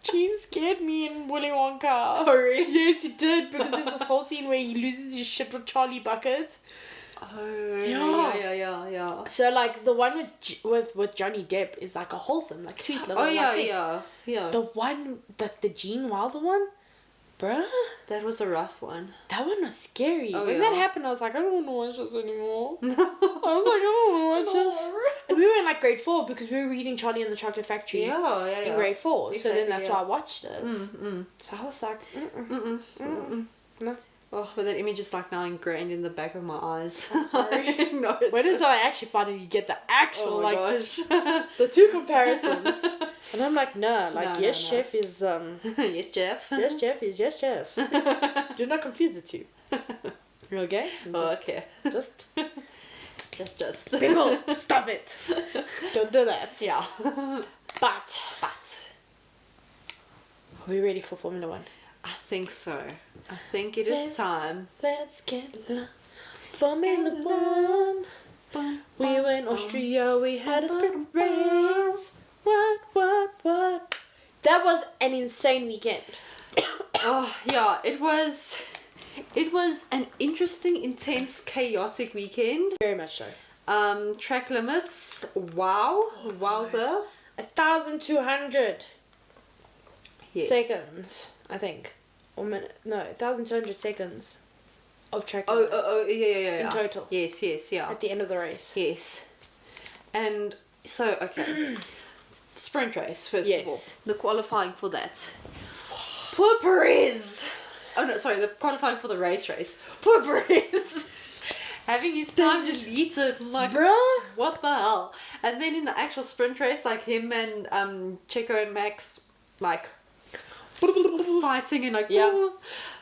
Gene scared me in Willy Wonka. Oh really? Yes, he did, because there's this whole scene where he loses his shit with Charlie Bucket. Oh yeah. So like the one with Johnny Depp is like a wholesome, like sweet little. Oh yeah. The one, the Gene Wilder one, bruh. That was a rough one. That one was scary. Oh, when that happened, I was like, I don't want to watch this anymore. I was like, I don't want to watch this. And we were in like grade 4 because we were reading Charlie and the Chocolate Factory. Yeah. In grade 4, exactly, so then that's why I watched it. Mm. So I was like, no. Oh, but that image is like now ingrained in the back of my eyes. I'm sorry. No, when is I actually finally get the actual gosh. The two comparisons? And I'm like, no, yes, chef is yes, Jeff. Yes, chef is yes, chef. Do not confuse the two. Okay? Okay. Just. People, stop it. Don't do that. Yeah. But. Are we ready for Formula 1? I think so. I think it is time. Let's get Formula 1. We were in Austria, we had a sprint race. What? That was an insane weekend. Oh, yeah, it was an interesting, intense, chaotic weekend. Very much so. Track limits, wowza. 1,200 Yes. seconds, I think. Or minute. No, 1,200 seconds of track limits. Yeah. In total. Yes, yeah. At the end of the race. Yes. And so, okay. Sprint race, first of all. The qualifying for that. Poor Perez! Oh no, sorry, the qualifying for the race. Poor Perez! Having his time deleted. I'm like, bruh, what the hell? And then in the actual sprint race, like him and Checo and Max, like, fighting and like, oh.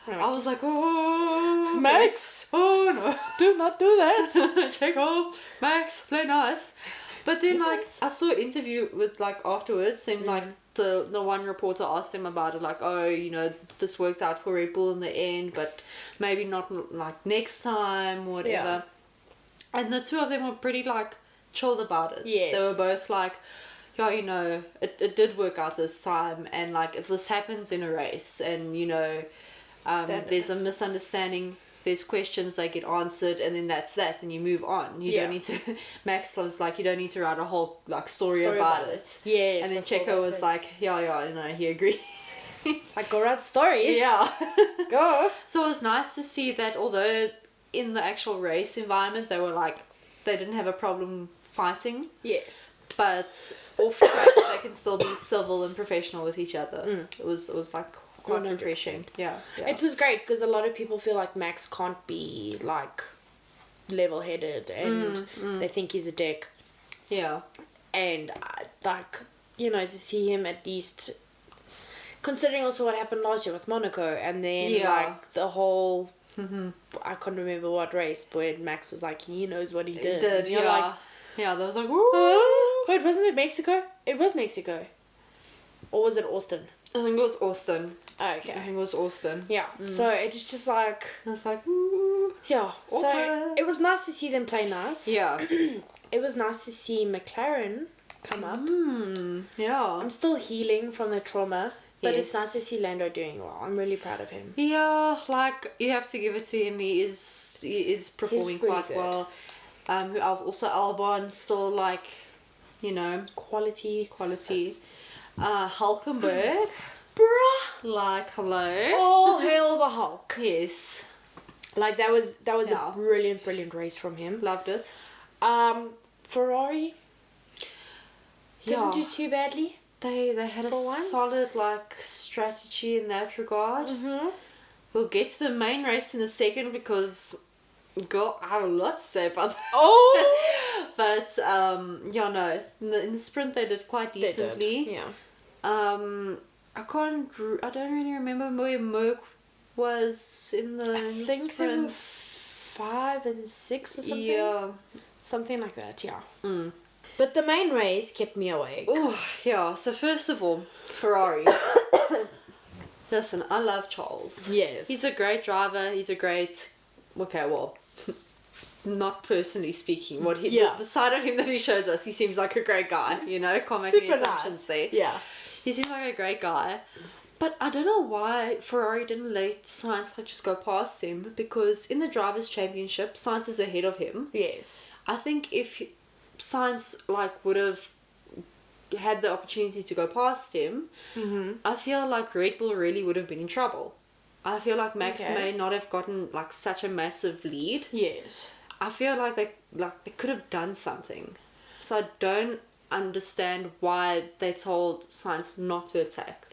I was like, oh, Max, oh no, do not do that. Checo, Max, play nice. But then like I saw an interview with like afterwards, and like the one reporter asked him about it, like, oh, you know, this worked out for Red Bull in the end, but maybe not like next time or whatever. Yeah. And the two of them were pretty like chilled about it. Yes. They were both like, yeah, you know, it did work out this time, and like if this happens in a race and you know there's a misunderstanding, there's questions that get answered, and then that's that, and you move on. You don't need to. Max was like, you don't need to write a whole like story about it. Yes. And then Checo was like, yeah, you know, he agrees. Like, go write the story. Yeah. Go. So it was nice to see that although in the actual race environment they were like, they didn't have a problem fighting. Yes. But off track they can still be civil and professional with each other. It was like quite refreshing. Yeah. It was great because a lot of people feel like Max can't be like level-headed and they think he's a dick. Yeah. And like, you know, to see him at least, considering also what happened last year with Monaco, and then like the whole I can't remember what race, but Max was like, he knows what he did. Yeah. Like, yeah, that was like, woo. Wait, wasn't it Mexico? It was Mexico. Or was it Austin? I think it was Austin. Oh, okay. I think it was Austin. Yeah. So it was just like, I was like, ooh. Yeah. Awkward. So it was nice to see them play nice. Yeah. It was nice to see McLaren come up. Yeah. I'm still healing from the trauma, but it's Yes. nice to see Lando doing well. I'm really proud of him. Yeah, like you have to give it to him. He is performing He's really quite good. well. Who else? Also Albon, still like, you know, Quality. Hulkenberg, Bruh. like hello. All hail the Hulk. Yes, Like that was Yeah. a brilliant race from him. loved it. Ferrari didn't Yeah, do too badly. they had a For once. solid like strategy in that regard. Mm-hmm. We'll get to the main race in a second because, girl, I have a lot to say about that. Oh. But yeah, no, in the sprint they did quite decently. Yeah. I don't really remember where Merck was in the I think they were sprint. 5 and 6 or something. Yeah. Something like that, yeah. Mm. But the main race kept me awake. Oh, yeah. So first of all, Ferrari. Listen, I love Charles. Yes. He's a great driver. He's a great... Okay, well, not personally speaking. What the side of him that he shows us, he seems like a great guy. You know, can't make any Super assumptions nice. there. Yeah. He seems like a great guy. But I don't know why Ferrari didn't let Sainz like just go past him, because in the Drivers' Championship, Sainz is ahead of him. Yes. I think if Sainz like would have had the opportunity to go past him, I feel like Red Bull really would have been in trouble. I feel like Max may not have gotten like such a massive lead. Yes. I feel like they could have done something. So I don't understand why they told Sainz not to attack.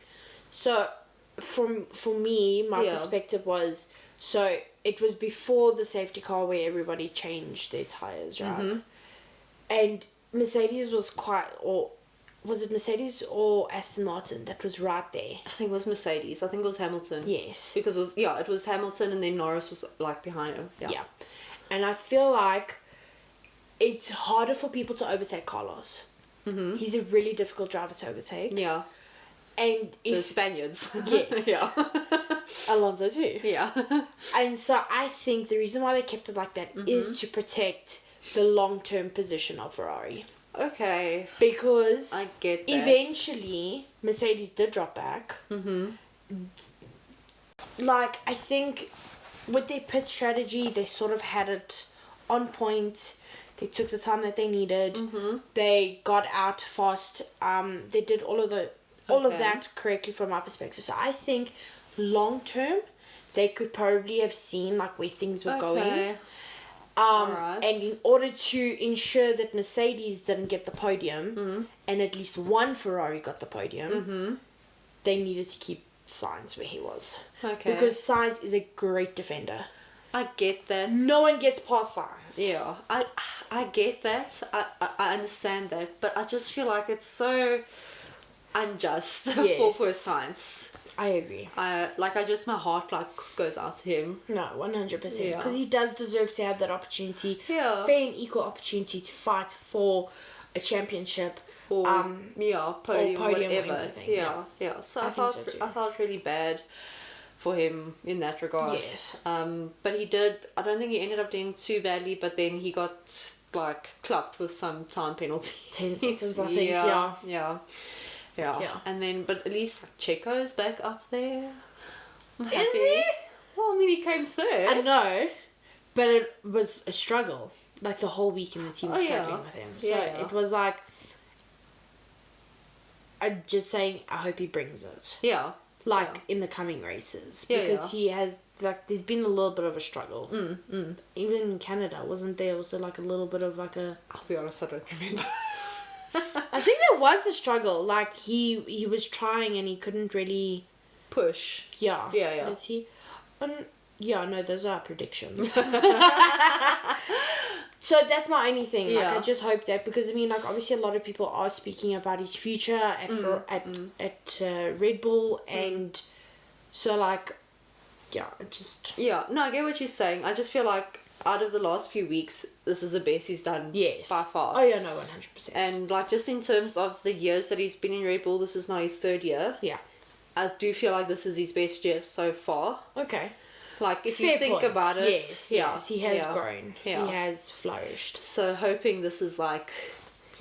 So, for me, my perspective was, so it was before the safety car where everybody changed their tyres, right? And Mercedes was or was it Mercedes or Aston Martin that was right there? I think it was Mercedes. I think it was Hamilton. Yes. Because it was Hamilton, and then Norris was like behind him. Yeah. And I feel like it's harder for people to overtake Carlos. He's a really difficult driver to overtake. Yeah. And So Spaniards. Yes. Yeah. Alonso too. Yeah. And so I think the reason why they kept it like that is to protect the long-term position of Ferrari. Okay. Because I get that. Eventually, Mercedes did drop back. Mm-hmm. Like, I think with their pit strategy, they sort of had it on point. They took the time that they needed. Mm-hmm. They got out fast. They did all of that correctly from my perspective. So I think long term, they could probably have seen like where things were going. Alright. And in order to ensure that Mercedes didn't get the podium, and at least one Ferrari got the podium, they needed to keep Sainz where he was. Okay. Because Sainz is a great defender. I get that. No one gets past Sainz. Yeah, I get that. I understand that, but I just feel like it's so unjust for Sainz. I agree. My heart like goes out to him. No, 100%. Because he does deserve to have that opportunity. Yeah. Fair and equal opportunity to fight for a championship. Or podium or whatever. Anything. Yeah. So I felt really bad for him in that regard. Yes. But he did. I don't think he ended up doing too badly. But then he got like clapped with some time penalties. 10 seconds, I think. Yeah. And then, but at least like, Checo's back up there. I'm happy. Is he? Well, I mean, he came third. I know, but it was a struggle. Like the whole weekend, the team was struggling with him. So it was like, I'm just saying, I hope he brings it. Yeah. In the coming races. Because he has, like, there's been a little bit of a struggle. Even in Canada, wasn't there also like a little bit of like a... I'll be honest, I don't remember. I think there was a struggle. Like, he was trying and he couldn't really... push. Yeah. Let's see. No, those are predictions. So that's my only thing. Like, I just hope that, because I mean, like, obviously a lot of people are speaking about his future at Red Bull, and so like, it just... Yeah, no, I get what you're saying. I just feel like out of the last few weeks, this is the best he's done. Yes. By far. Oh yeah, no, 100%. And like, just in terms of the years that he's been in Red Bull, this is now his third year. Yeah. I do feel like this is his best year so far. Okay. Like, if you think about it... Yes, he has grown. Yeah. He has flourished. So, hoping this is like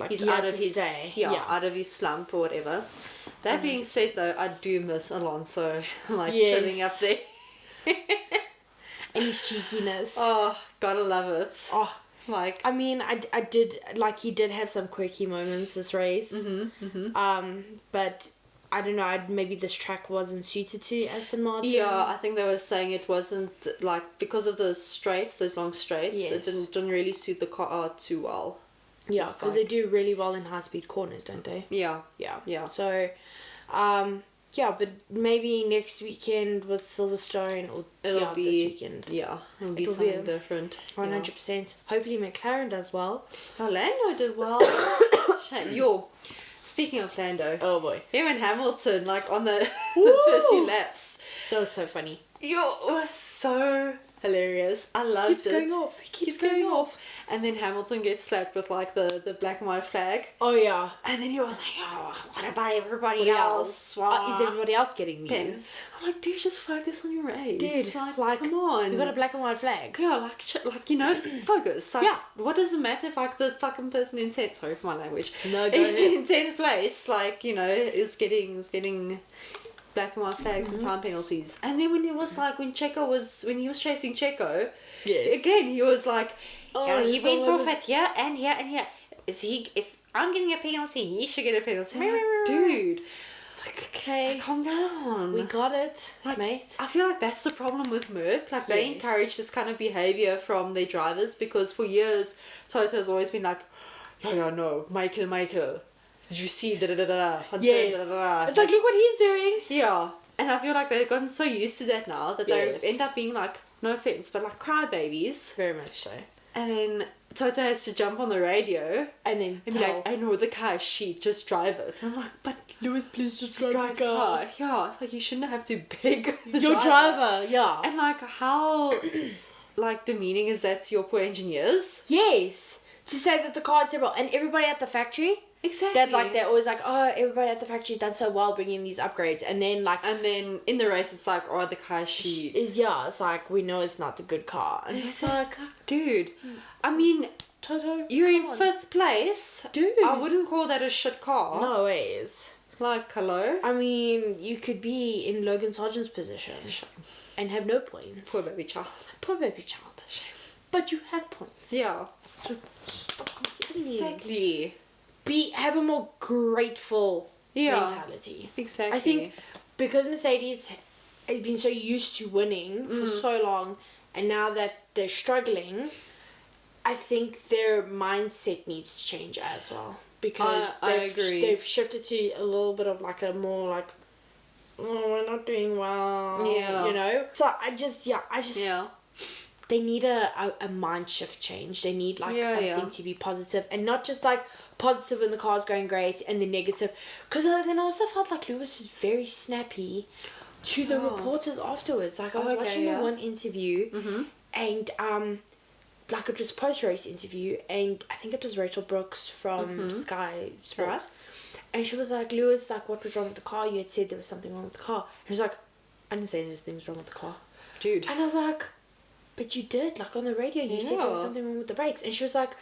he's out of his... out of his slump or whatever. That being said, though, I do miss Alonso, chilling up there. And his cheekiness. Oh, gotta love it. Oh, I mean, I did, like, he did have some quirky moments this race. But... I don't know, maybe this track wasn't suited to Aston Martin. Yeah, I think they were saying it wasn't, like, because of the straights, those long straights, it didn't really suit the car too well. Yeah, because they do really well in high-speed corners, don't they? Yeah. So, but maybe next weekend with Silverstone, or it'll be this weekend. Yeah, it'll be something different. 100%. Hopefully McLaren does well. Lando did well. Speaking of Lando. Oh boy. Him and Hamilton, like, on his first few laps. That was so funny. It was so hilarious. I loved it. He keeps going off. And then Hamilton gets slapped with, like, the black and white flag. Oh, yeah. And then he was like, what about everybody else? Is everybody else getting these? Pins. I'm like, dude, just focus on your race. Dude, like, come on. You got a black and white flag. Yeah, focus. Like, what does it matter if, like, the fucking person in 10th, sorry for my language. No, go ahead. In 10th place, like, is getting black and white flags and time penalties. And then when he was when he was chasing Checo, again, he was like, he went off at here and here and here. If I'm getting a penalty, he should get a penalty. Dude. It's like, okay, calm down. We got it, mate. I feel like that's the problem with Merc. Like, they encourage this kind of behaviour from their drivers, because for years, Toto's always been like, no, Michael. Did you see da-da-da-da-da? Yes. Da-da-da-da. It's like, look what he's doing. Yeah. And I feel like they've gotten so used to that now that they end up being like, no offense, but like crybabies. Very much so. And then Toto has to jump on the radio and then be like, I know the car is shit, just drive it. And I'm like, but Lewis, please just drive the car. Yeah, it's like, you shouldn't have to beg your driver. Yeah. And like, how like demeaning is that to your poor engineers? Yes. To say that the car is terrible, and everybody at the factory, Exactly. That, like, they're always like, oh, everybody at the factory's done so well bringing these upgrades. And then, like... And then in the race, it's like, oh, the car shit. Yeah, it's like, we know it's not the good car. And it's like... Dude, I mean... Toto, you're in 5th place. Dude. I wouldn't call that a shit car. No ways. Like, hello? I mean, you could be in Logan Sargent's position and have no points. Poor baby child. Poor baby child. Shame. But you have points. Yeah. So stop complaining. Exactly. Have a more grateful Yeah. mentality. Exactly. I think because Mercedes has been so used to winning for so long, and now that they're struggling, I think their mindset needs to change as well. Because I agree. They've shifted to a little bit of like a more like, oh, we're not doing well. Yeah. You know? So I just they need a mind shift change. They need like something to be positive, and not just like positive when the car's going great and the negative. Because then I also felt like Lewis was very snappy to the reporters afterwards. Like I was watching the one interview and like it was post-race interview, and I think it was Rachel Brooks from Sky Sports, and she was like, Lewis, like, what was wrong with the car? You had said there was something wrong with the car. And he was like, I didn't say anything was wrong with the car. Dude. And I was like, but you did, like on the radio you said there was something wrong with the brakes. And she was like,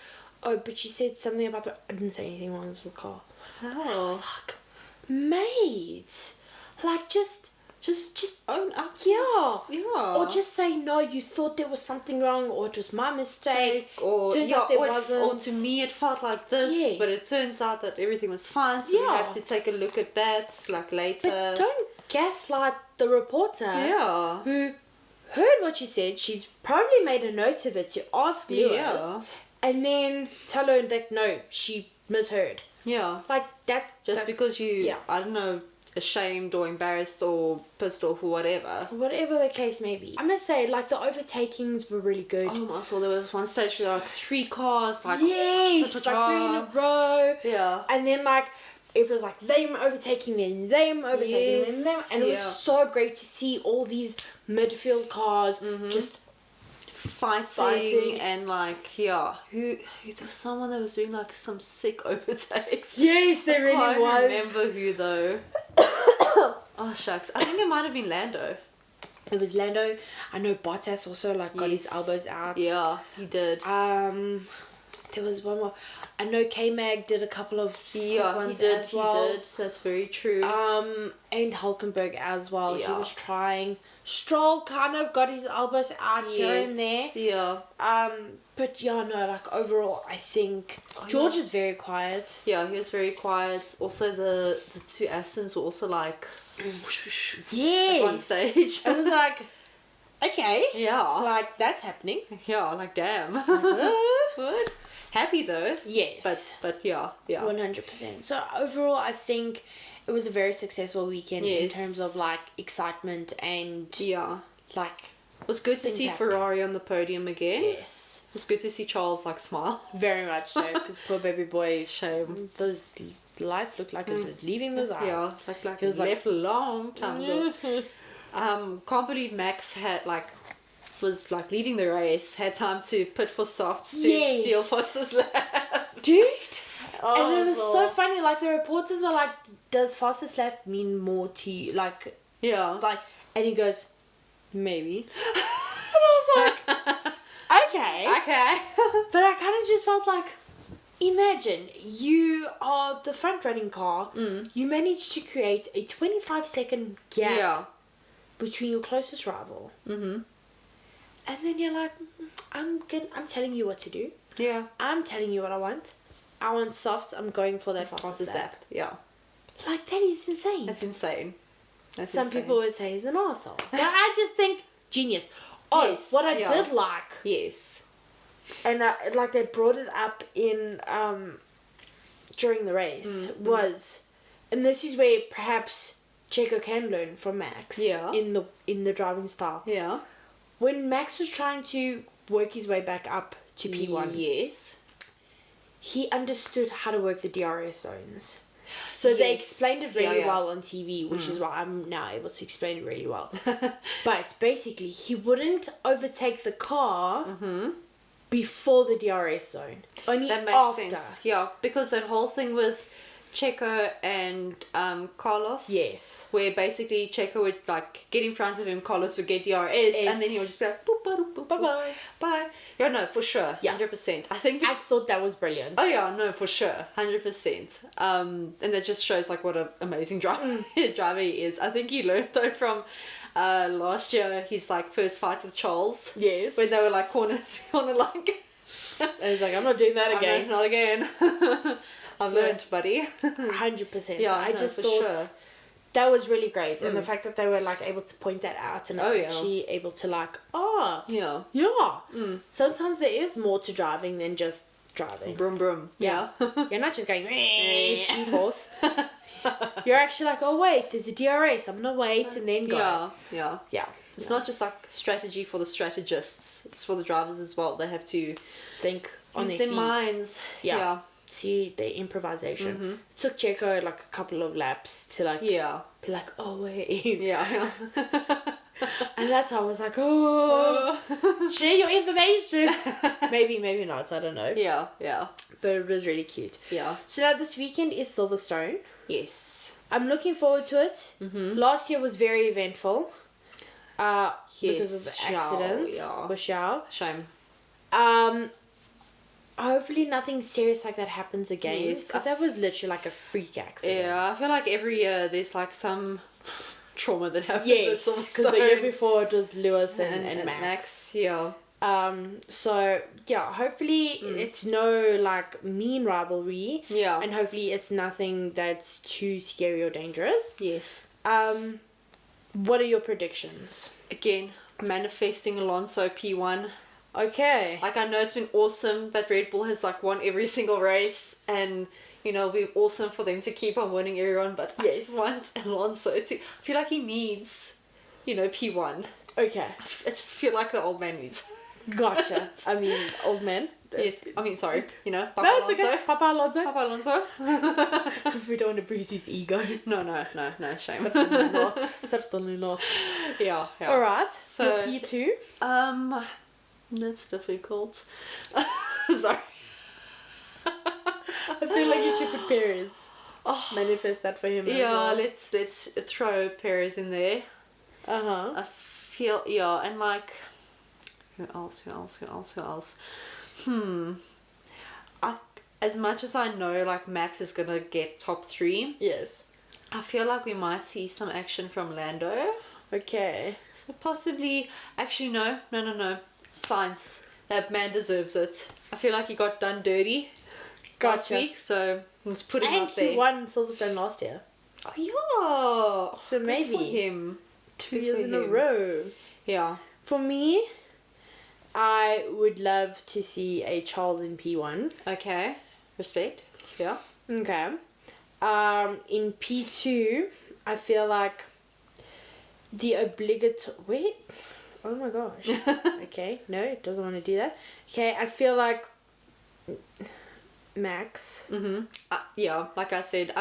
oh, but you said something about I didn't say anything wrong with the car. Oh. And I was like, mate, like just own up. Yeah. Yeah. Or just say, no, you thought there was something wrong, or it was my mistake. Or turns out there wasn't. Or to me it felt like this, but it turns out that everything was fine, so we have to take a look at that like later. But don't gaslight the reporter who heard what you said. She's probably made a note of it to ask Lewis, and then tell her that no, she misheard. Yeah. Like that. Just because you, I don't know, ashamed or embarrassed or pissed off or whatever. Whatever the case may be. I must say, like, the overtakings were really good. Oh, I saw there was one stage where like 3 cars, like... Yes! Like 3 in a row. Yeah. And then, like, it was like them overtaking them overtaking them. And it was so great to see all these midfield cars just... Fighting and like who there was someone that was doing like some sick overtakes. Yes, there really was. I remember who though. Oh shucks, I think it might have been Lando. It was Lando. I know Bottas also like got his elbows out. Yeah, he did. There was one more. I know K-Mag did a couple of sick ones as well. He did. That's very true. And Hulkenberg as well. He was trying. Stroll kind of got his elbows out here and there. Yeah. But yeah, no, like overall, I think George is very quiet. Yeah, he was very quiet. Also, the 2 Astons were also like. Yes. At one stage, it was like, okay. Yeah. Like that's happening. Yeah. Like damn. Like, what? Happy though. Yes. But yeah. 100%. So overall, I think it was a very successful weekend in terms of like excitement and like it was good to see Ferrari on the podium again. Yes. It was good to see Charles like smile. Very much so, because poor baby boy, shame. Those life looked like it was leaving those eyes. Yeah, like it was left a long time ago. Can't believe Max had was leading the race, had time to pit for softs to steal Foster's lap. Dude. And it was so funny, like the reporters were like, does fastest lap mean more to you? Like, and he goes, maybe. And I was like, okay. But I kind of just felt like, imagine you are the front running car, you managed to create a 25-second gap between your closest rival. And then you're like, I'm telling you what to do. Yeah. I'm telling you what I want. I want softs. I'm going for that fastest lap. Yeah. Like, that is insane. That's insane. Some people would say he's an arsehole. But I just think, genius. Oh, yes, what I did like. Yes. And like they brought it up in, during the race was, and this is where perhaps Checo can learn from Max. Yeah. In the driving style. Yeah. When Max was trying to work his way back up to P1. Yes. He understood how to work the DRS zones. So they explained it really well on TV, which is why I'm now able to explain it really well. But basically, he wouldn't overtake the car before the DRS zone. Only that makes after. sense. Yeah, because that whole thing with Checo and Carlos. Yes. Where basically Checo would like get in front of him, Carlos would get DRS, and then he would just be like, boop, boop, boop, Bye bye. bye. Yeah, no, for sure, 100%. I thought that was brilliant. Oh yeah, no, for sure, 100%. And that just shows like what an amazing driver he is. I think he learned though from last year his like first fight with Charles. Yes. When they were like corner like. And he's like, I'm not doing that again. Not again. I've learned, buddy. 100%. Yeah, so I just thought that was really great, and the fact that they were like able to point that out, and actually able to like, yeah. Sometimes there is more to driving than just driving. Brum brum. Yeah. You're not just going G-force. You're actually like, oh wait, there's a DRS. I'm gonna wait and then go. Yeah. It's not just like strategy for the strategists. It's for the drivers as well. They have to think on use their their feet. minds. Yeah. See the improvisation. It took Checo like a couple of laps to like be like, oh wait. Yeah. And that's how I was like, oh, share your information. maybe not, I don't know. Yeah. But it was really cute. Yeah. So now this weekend is Silverstone. Yes. I'm looking forward to it. Last year was very eventful. Because of the accident with Xiao. Shame. Hopefully nothing serious like that happens again. Yes. Because that was literally like a freak accident. Yeah, I feel like every year there's like some trauma that happens. Yes, because the year before it was Lewis and Max. Yeah. So yeah, hopefully it's no like mean rivalry. Yeah. And hopefully it's nothing that's too scary or dangerous. Yes. What are your predictions? Again, manifesting Alonso P1. Okay. Like, I know it's been awesome that Red Bull has like won every single race, and you know, it'll be awesome for them to keep on winning everyone, but I just want Alonso to, I feel like he needs, you know, P1. Okay. I just feel like the old man needs. Gotcha. I mean, old man. Yes. I mean, sorry. You know, Papa No, Alonso. it's okay. Papa Alonso. Papa Alonso. Because we don't want to bruise his ego. No, shame. Certainly not. Yeah. Alright, So your P2? That's difficult. Sorry. I feel like you should put Perez. Manifest that for him as well. let's throw Perez in there. I feel, and like, who else? As much as I know, like, Max is gonna get top 3. Yes. I feel like we might see some action from Lando. Okay. So possibly, actually no. Sainz. That man deserves it. I feel like he got done dirty last week, so let's put him up there. And he won Silverstone last year. Oh yeah. So Good maybe for him. 2 years in a row. Yeah. For me, I would love to see a Charles in P1. Okay. Respect. Yeah. Okay. In P2, I feel like the obligatory... Wait. Oh my gosh. Okay. No, it doesn't want to do that. Okay, I feel like Max. Yeah, like I said,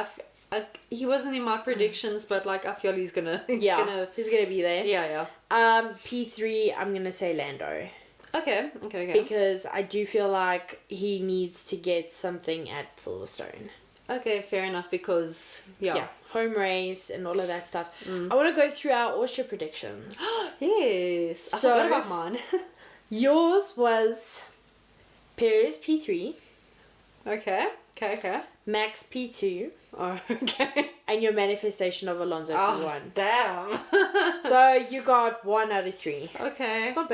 he wasn't in my predictions, but like I feel he's gonna be there. Yeah. P3, I'm gonna say Lando. Okay. Because I do feel like he needs to get something at Silverstone. Okay, fair enough, because home race and all of that stuff. I want to go through our Austria predictions. Yes. I forgot about mine. Yours was Perez P3. Okay. Max P2. Oh, okay. And your manifestation of Alonso P1. Damn. So you got 1 out of 3. Okay. Not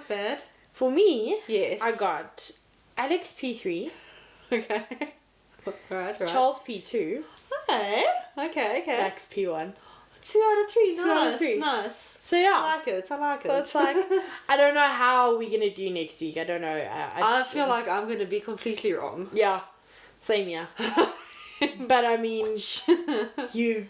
bad. For me, yes, I got Alex P3. Okay. Right. Charles P2. Hey. Okay. Max P1. 2 out of 3. 2 out of 3. Nice. So yeah. I like it. So it's like, I don't know how we're going to do next week. I don't know. I feel like I'm going to be completely wrong. Yeah. Same here. But I mean, you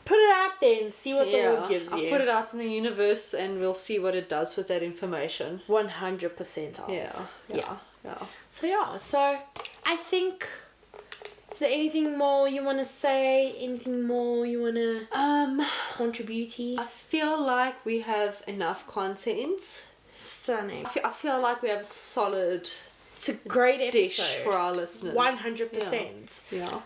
put it out there and see what the Lord gives you. I'll put it out in the universe and we'll see what it does with that information. 100% Yeah. So I think, is there anything more you want to say? Anything more you want to contribute? I feel like we have enough content. Stunning. I feel like we have a solid It's a great episode. dish for our listeners. 100%. Yeah.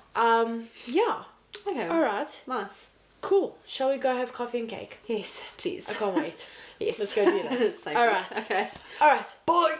Yeah. Okay. All right. Nice. Cool. Shall we go have coffee and cake? Yes, please. I can't wait. Yes. Let's go do that. Thanks. All right. Okay. All right. Bye.